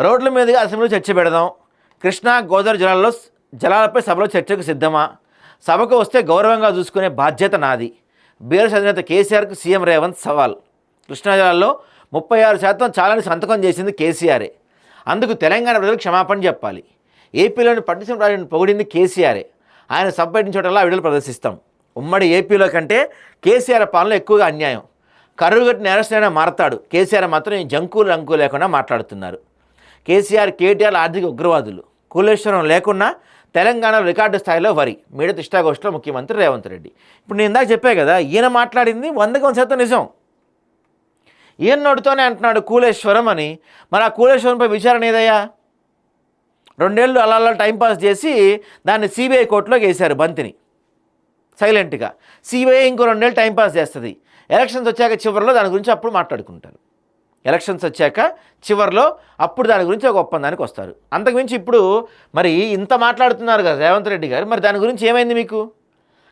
రోడ్ల మీదుగా అసెంబ్లీలో చర్చ పెడదాం. కృష్ణా గోదావరి జలాలపై సభలో చర్చకు సిద్ధమా? సభకు వస్తే గౌరవంగా చూసుకునే బాధ్యత నాది. బీఆర్ఎస్ అధినేత కేసీఆర్కు సీఎం రేవంత్ సవాల్. కృష్ణా జలాల్లో 36% చాలని సంతకం చేసింది కేసీఆరే. అందుకు తెలంగాణ ప్రజలకు క్షమాపణ చెప్పాలి. ఏపీలోని పట్టిసీమ ప్రాజెక్టును పొగిడింది కేసీఆరే. ఆయన సభ పెట్టిన చోటలా వీడియోలు ప్రదర్శిస్తాం. ఉమ్మడి ఏపీలో కంటే కేసీఆర్ పాలన ఎక్కువగా అన్యాయం. కరువుగట్టి నేరస్తుడైనా మారతాడు. కేసీఆర్ మాత్రం ఈ జంకులు రంకు లేకుండా మాట్లాడుతున్నారు. కేసీఆర్ కేటీఆర్ ఆర్థిక ఉగ్రవాదులు. కూలేశ్వరం లేకున్నా తెలంగాణలో రికార్డు స్థాయిలో వరి. మీడియా ఇష్టాగోష్ఠిలో ముఖ్యమంత్రి రేవంత్ రెడ్డి. ఇప్పుడు నేను ఇందాక చెప్పే కదా, ఈయన మాట్లాడింది 100% నిజం. ఈయన నోటితోనే అంటున్నాడు కూలేశ్వరం అని. మరి ఆ కూలేశ్వరంపై విచారణ ఏదయ్యా? 2 ఏళ్ళు అలా టైంపాస్ చేసి దాన్ని సిబిఐ కోర్టులోకి వేశారు బంతిని సైలెంట్గా. సిబిఐ ఇంకో 2 ఏళ్ళు టైంపాస్ చేస్తుంది. ఎలక్షన్స్ వచ్చాక చివరిలో దాని గురించి అప్పుడు మాట్లాడుకుంటారు. ఎలక్షన్స్ వచ్చాక చివరిలో అప్పుడు దాని గురించి ఒక ఒప్పందానికి వస్తారు. అంతకుమించి ఇప్పుడు మరి ఇంత మాట్లాడుతున్నారు కదా రేవంత్ రెడ్డి గారు, మరి దాని గురించి ఏమైంది మీకు?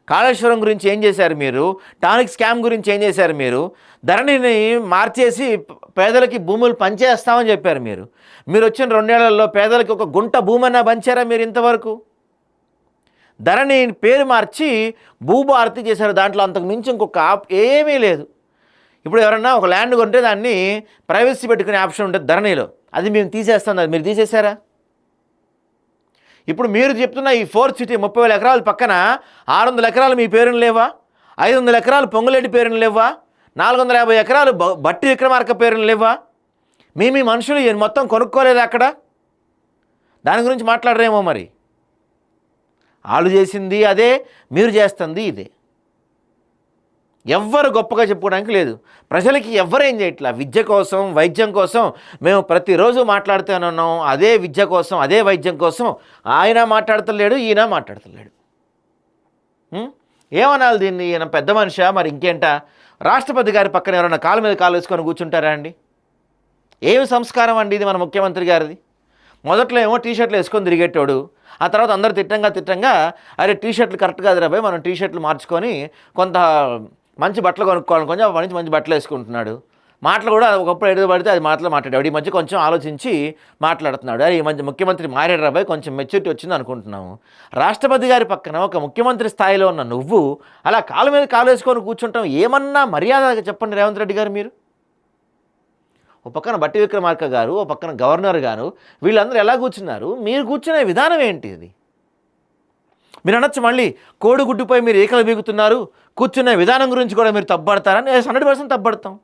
కాళేశ్వరం గురించి ఏం చేశారు మీరు? టానిక్ స్కామ్ గురించి ఏం చేశారు మీరు? ధరణిని మార్చేసి పేదలకి భూములు పంచేస్తామని చెప్పారు మీరు. మీరు వచ్చిన 2 ఏళ్లలో పేదలకి ఒక గుంట భూమన్నా పంచారా మీరు ఇంతవరకు? ధరణి పేరు మార్చి భూభారతి చేశారు. దాంట్లో అంతకు మించి ఇంకొక ఏమీ లేదు. ఇప్పుడు ఎవరన్నా ఒక ల్యాండ్ కొంటే దాన్ని ప్రైవసీ పెట్టుకునే ఆప్షన్ ఉంటుంది ధరణిలో. అది మేము తీసేస్తాం. అది మీరు తీసేశారా? ఇప్పుడు మీరు చెప్తున్న ఈ 4th సిటీ 30,000 ఎకరాల పక్కన 600 ఎకరాలు మీ పేరును లేవా? 500 ఎకరాలు పొంగులేటి పేరును లేవా? 450 ఎకరాలు బట్టి విక్రమార్క పేరును లేవా? మీ మనుషులు మొత్తం కొనుక్కోలేదు అక్కడ. దాని గురించి మాట్లాడరేమో. మరి వాళ్ళు చేసింది అదే, మీరు చేస్తుంది ఇదే. ఎవ్వరు గొప్పగా చెప్పుకోవడానికి లేదు. ప్రజలకి ఎవ్వరేం చేయట్లా. విద్య కోసం, వైద్యం కోసం మేము ప్రతిరోజు మాట్లాడుతూనే ఉన్నాం. అదే విద్య కోసం, అదే వైద్యం కోసం ఆయన మాట్లాడతలేడు, ఈయన మాట్లాడతలేడు. ఏమనాలి దీన్ని? ఈయన పెద్ద మనిషా మరి ఇంకేంట? రాష్ట్రపతి గారి పక్కన ఎవరైనా కాలు మీద కాలు వేసుకొని కూర్చుంటారా అండి? ఏమి సంస్కారం అండి ఇది మన ముఖ్యమంత్రి గారిది? మొదట్లో ఏమో టీషర్ట్లు వేసుకొని తిరిగేటోడు. ఆ తర్వాత అందరు తిట్టంగా అరే టీషర్ట్లు కరెక్ట్ కాదు రాబాయ్, మనం టీషర్ట్లు మార్చుకొని కొంత మంచి బట్టలు కొనుక్కోవాలి, కొంచెం మంచి బట్టలు వేసుకుంటున్నాడు. మాటలు కూడా ఒకప్పుడు ఎదురు పడితే అది మాట్లాడాడు. ఈ మధ్య కొంచెం ఆలోచించి మాట్లాడుతున్నాడు. అరే ఈ మధ్య ముఖ్యమంత్రి మారాడు రాబాయ్, కొంచెం మెచ్యూరిటీ వచ్చింది అనుకుంటున్నాము. రాష్ట్రపతి గారి పక్కన ఒక ముఖ్యమంత్రి స్థాయిలో ఉన్న నువ్వు అలా కాలు మీద కాలు వేసుకొని కూర్చుంటాం ఏమన్నా మర్యాద చెప్పండి రేవంత్ రెడ్డి గారు. మీరు ఒక పక్కన బట్టి విక్రమార్క గారు, ఒక పక్కన గవర్నర్ గారు, వీళ్ళందరూ ఎలా కూర్చున్నారు? మీరు కూర్చునే విధానం ఏంటి ఇది? మీరు అనొచ్చు మళ్ళీ కోడిగుడ్డుపై మీరు ఏకలు బీగుతున్నారు, కూర్చునే విధానం గురించి కూడా మీరు తప్పబడతారని. 100% తప్పబడతాం.